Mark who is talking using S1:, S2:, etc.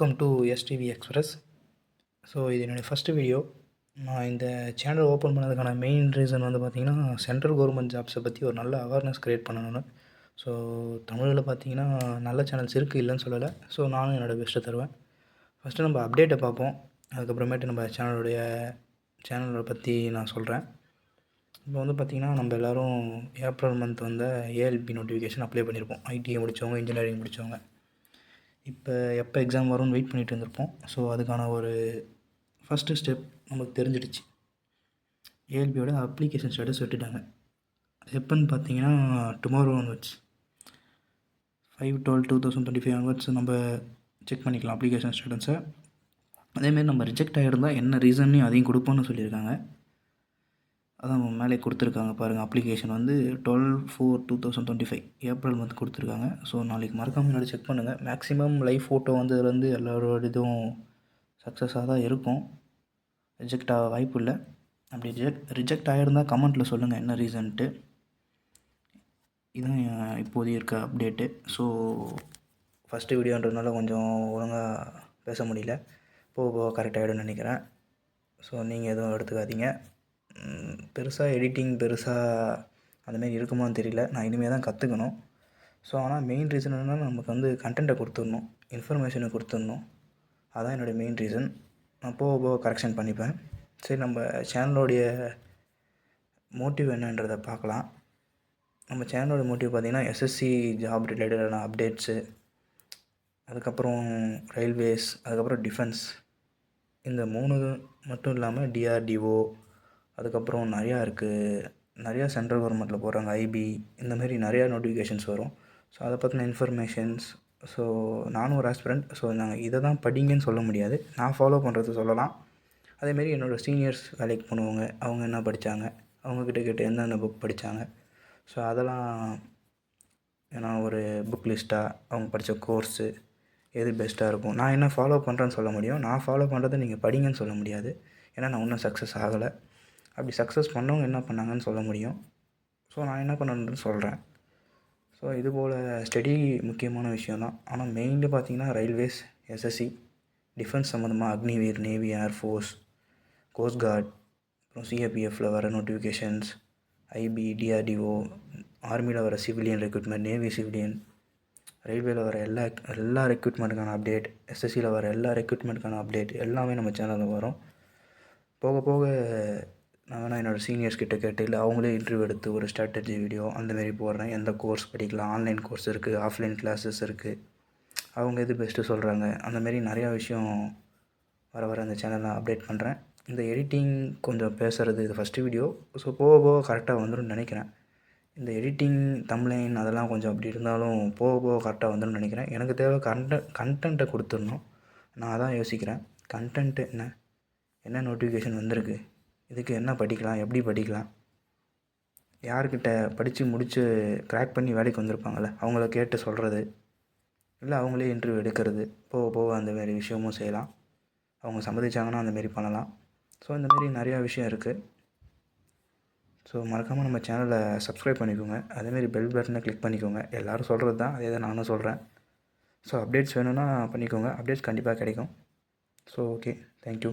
S1: Welcome to STV express. So இது என்னுடைய first video. நான் இந்த சேனல் ஓப்பன் பண்ணதுக்கான மெயின் ரீசன் வந்து பார்த்திங்கன்னா, சென்ட்ரல் கவர்மெண்ட் ஜாப்ஸை பற்றி ஒரு நல்ல அவேர்னஸ் க்ரியேட் பண்ணணும்னு. ஸோ தமிழில் பார்த்திங்கன்னா நல்ல சேனல்ஸ் இருக்குது, இல்லைன்னு சொல்லலை. ஸோ நானும் என்னோடய பெஸ்ட்டை தருவேன். ஃபஸ்ட்டு நம்ம அப்டேட்டை பார்ப்போம், அதுக்கப்புறமேட்டு நம்ம சேனலை பற்றி நான் சொல்கிறேன். இப்போ வந்து பார்த்திங்கன்னா, நம்ம எல்லோரும் ஏப்ரல் மந்த் வந்து ஏஎல்பி நோட்டிஃபிகேஷன் அப்ளை பண்ணியிருப்போம். ஐடிஐ முடித்தவங்க, இன்ஜினியரிங் முடித்தவங்க. இப்போ எப்போ எக்ஸாம் வரும்னு வெயிட் பண்ணிகிட்டு இருந்திருப்போம். ஸோ அதுக்கான ஒரு ஃபஸ்ட்டு ஸ்டெப் நமக்கு தெரிஞ்சிடுச்சு. ஏஎல்பியோட அப்ளிகேஷன் ஸ்டேட்டஸ் விட்டுட்டாங்க. எப்போன்னு பார்த்தீங்கன்னா, டுமாரோ ஒன்வர்ட்ஸ் 5/12/2025 ஒன்வர்ட்ஸ் நம்ம செக் பண்ணிக்கலாம் அப்ளிகேஷன் ஸ்டேட்டஸை. அதேமாரி நம்ம ரிஜெக்ட் ஆகிருந்தால் என்ன ரீசன்னையும் அதையும் கொடுப்போன்னு சொல்லியிருக்காங்க. அதான் மேலே கொடுத்துருக்காங்க பாருங்கள். அப்ளிகேஷன் வந்து 12/4/2025 ஏப்ரல் மந்த் கொடுத்துருக்காங்க. ஸோ நாளைக்கு மறக்காமல் முன்னாடி செக் பண்ணுங்கள். மேக்ஸிமம் லைவ் ஃபோட்டோ வந்து அதில் வந்து எல்லோரோட இதுவும் சக்ஸஸாக தான் இருக்கும். ரிஜெக்ட் ஆக வாய்ப்பு இல்லை. அப்படி ரிஜெக்ட் ஆகிருந்தால் கமெண்ட்டில் சொல்லுங்கள் என்ன ரீசன்ட்டு. இதுதான் இப்போதைய இருக்க அப்டேட்டு. ஸோ ஃபஸ்ட்டு வீடியோன்றதுனால கொஞ்சம் ஒழுங்காக பேச முடியல. போக போக கரெக்டாகிடும்னு நினைக்கிறேன். ஸோ நீங்கள் எதுவும் எடுத்துக்காதீங்க. பெருசாக எடிட்டிங் அந்தமாரி இருக்குமான்னு தெரியல. நான் இனிமேல் தான் கற்றுக்கணும். ஸோ ஆனால் மெயின் ரீசன் என்னென்னா, நமக்கு வந்து கண்டென்ட்டை கொடுத்துடணும், இன்ஃபர்மேஷனை கொடுத்துடணும். அதுதான் என்னுடைய மெயின் ரீசன். நான் போக போக கரெக்ஷன் பண்ணிப்பேன். சரி, நம்ம சேனலோடைய மோட்டிவ் என்னன்றதை பார்க்கலாம். நம்ம சேனலோட மோட்டிவ் பார்த்திங்கன்னா, எஸ்எஸ்சி ஜாப் ரிலேட்டடான அப்டேட்ஸு, அதுக்கப்புறம் ரயில்வேஸ், அதுக்கப்புறம் டிஃபென்ஸ், இந்த 3 மட்டும் இல்லாமல் டிஆர்டிஓ, அதுக்கப்புறம் நிறையா சென்ட்ரல் கவர்மெண்ட்டில் போடுறாங்க. ஐபி, இந்தமாரி நிறையா நோட்டிஃபிகேஷன்ஸ் வரும். ஸோ அதை பற்றின இன்ஃபர்மேஷன்ஸ். ஸோ நானும் ஒரு ஆஸ்பிரண்ட். ஸோ நாங்கள் இதை தான் படிங்கன்னு சொல்ல முடியாது, நான் ஃபாலோ பண்ணுறது சொல்லலாம். அதேமாரி என்னோடய சீனியர்ஸ் வேலைக்கு போனவங்க, அவங்க என்ன படித்தாங்க, அவங்கக்கிட்ட கேட்டு என்னென்ன புக் படித்தாங்க. ஸோ அதெல்லாம் ஏன்னா ஒரு புக் லிஸ்ட்டாக அவங்க படித்த கோர்ஸு எது பெஸ்ட்டாக இருக்கும், நான் என்ன ஃபாலோ பண்ணுறேன்னு சொல்ல முடியும். நான் ஃபாலோ பண்ணுறதை நீங்கள் படிங்கன்னு சொல்ல முடியாது. ஏன்னா நான் இன்னும் சக்ஸஸ் ஆகலை. அப்படி சக்ஸஸ் பண்ணவங்க என்ன பண்ணாங்கன்னு சொல்ல முடியும். ஸோ நான் என்ன பண்ணணுன்னு சொல்கிறேன். ஸோ இதுபோல் ஸ்டடி முக்கியமான விஷயந்தான். ஆனால் மெயின்லி பார்த்திங்கன்னா ரயில்வேஸ், எஸ்எஸ்சி, டிஃபென்ஸ் சம்மந்தமாக Agniveer, navy, air force, cost card, அப்புறம் சிஏபிஎஃப்பில் வர நோட்டிஃபிகேஷன்ஸ், ஐபி, டிஆர்டிஓ, ஆர்மியில் வர சிவிலியன் ரெக்ரூட்மெண்ட், நேவி சிவிலியன், ரயில்வேயில் வர எல்லா ரெக்ரூட்மெண்ட்டுக்கான அப்டேட், எஸ்எஸ்சியில் வர எல்லா ரெக்ரூட்மெண்ட்டுக்கான அப்டேட் எல்லாமே நம்ம சேனலில் வரும். போக போக நான் வேணால் என்னோடய சீனியர்ஸ் கிட்ட கேட்டு, இல்லை அவங்களே இன்டர்வியூ எடுத்து ஒரு ஸ்ட்ராட்டஜி வீடியோ அந்தமாரி போடுறேன். எந்த கோர்ஸ் படிக்கலாம், ஆன்லைன் கோர்ஸ் இருக்குது, ஆஃப்லைன் கிளாஸஸ் இருக்குது, அவங்க எது பெஸ்ட்டு சொல்கிறாங்க, அந்தமாரி நிறையா விஷயம் வர அந்த சேனலில் அப்டேட் பண்ணுறேன். இந்த எடிட்டிங் கொஞ்சம் பேசுகிறது இது ஃபஸ்ட்டு வீடியோ. ஸோ போக போக கரெக்டாக வந்துடும் நினைக்கிறேன். இந்த எடிட்டிங், தம்ப்லைன் அதெல்லாம் கொஞ்சம் அப்படி இருந்தாலும் போக போக கரெக்டாக வந்துடும் நினைக்கிறேன். எனக்கு தேவை கண்டென்ட்டை கொடுத்துடணும். நான் அதான் யோசிக்கிறேன். கண்டென்ட்டு என்ன நோட்டிஃபிகேஷன் வந்திருக்கு, இதுக்கு என்ன படிக்கலாம், எப்படி படிக்கலாம், யார்கிட்ட படித்து முடித்து க்ராக் பண்ணி வேலைக்கு வந்திருப்பாங்கள்ல அவங்கள கேட்டு சொல்கிறது, இல்லை அவங்களே இன்டர்வியூ எடுக்கிறது. போக போக அந்தமாரி விஷயமும் செய்யலாம். அவங்க சம்மதிச்சாங்கன்னா அந்தமாரி பண்ணலாம். ஸோ இந்தமாரி நிறையா விஷயம் இருக்குது. ஸோ மறக்காமல் நம்ம சேனலை சப்ஸ்கிரைப் பண்ணிக்கோங்க. அதேமாரி பெல் பட்டனை கிளிக் பண்ணிக்கோங்க. எல்லோரும் சொல்கிறது தான், அதே தான் நானும் சொல்கிறேன். ஸோ அப்டேட்ஸ் வேணும்னா பண்ணிக்கோங்க. அப்டேட்ஸ் கண்டிப்பாக கிடைக்கும். So okay, thank you.